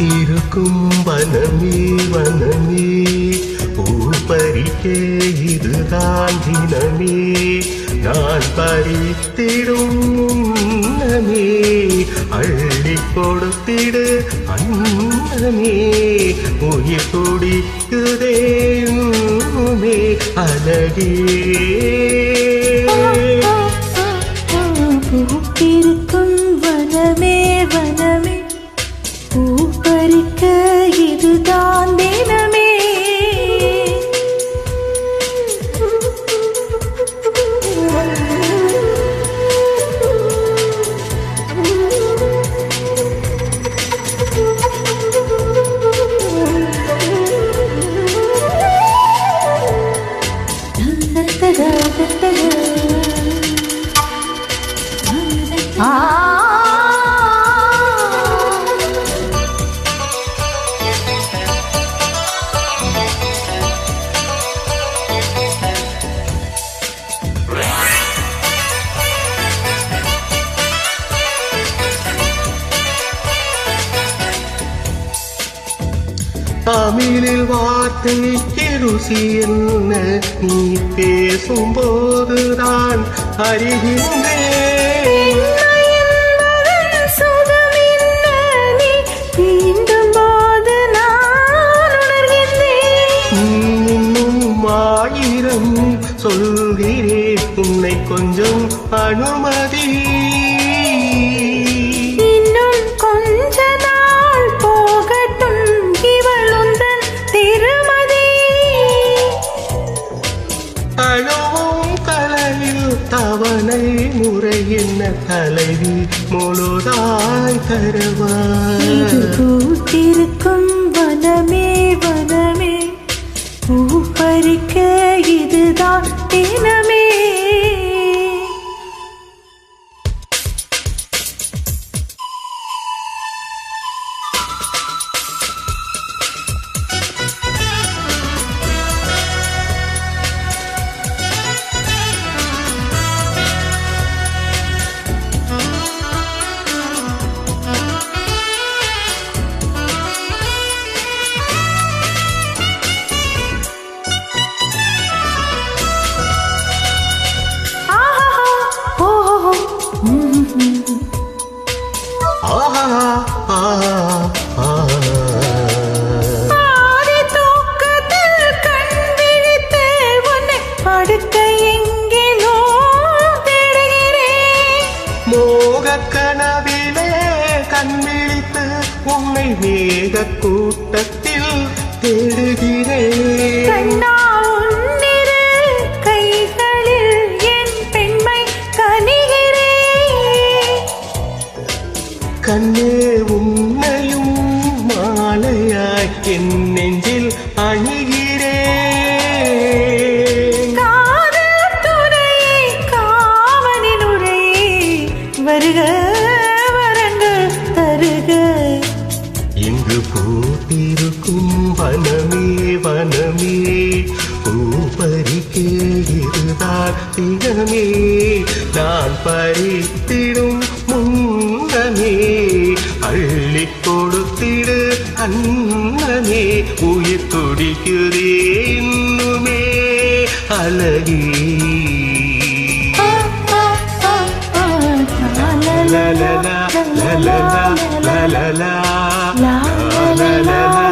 பூத்திருக்கும் வனமே வனமே, பூ பறிக்க இதுதான் தினமே. நான் பறித்திடும் முன்னமே அள்ளி கொடுத்திடு அன்னமே. உயிர் துடிக்குதேமே அழகே. பூத்திருக்கும் வனமே வனமே, பூ பறிக்க இதுதான் தினமே. தமிழில் வார்த்தைக்கு ருசி என்ன, நீ பேசும்போதுதான் அறிகின்றேன். இன்னும் ஆயிரம் சொல்கிறேன், உன்னை கொஞ்சம் அனுமதி. இன்னும் கொஞ்ச நாள் போகட்டும், இவள் உந்தன் திருமதி. அழுவும் கலையில் தவணை முறை என்ன, தலைவி முழுதாய் தருவாய். பூத்திருக்கும் வனமே வனமே, பூ பறிக்க இதுதான் தினமே. ஆதி தூக்கத்தில் கண் விழித்து உன்னை படுக்க எங்கேனோ தேடுகிறேன். மோகக் கனவிலே கண் விழித்து உன்னை மேக கூட்டத்தில் தேடுகிறேன். கண்ணா உன்னிரு கைகளில் என் பெண்மை கனிகிறேன். கண்ணே உன்னையும் மாலையாய் என் நெஞ்சில் அணிகிறேன். காதல் துணையே காமனின் உரையே, வருக வரங்கள் தருக. இங்கு பூத்திருக்கும் வனமே வனமே, பூ பறிக்க இதுதான் தினமே. நான் பறித்திடும் முன்னமே அள்ளி கொடுத்திடு அன்னமே. உயிர் துடிக்குதே இன்னுமே அழகே. la la la la la la la la la la la la la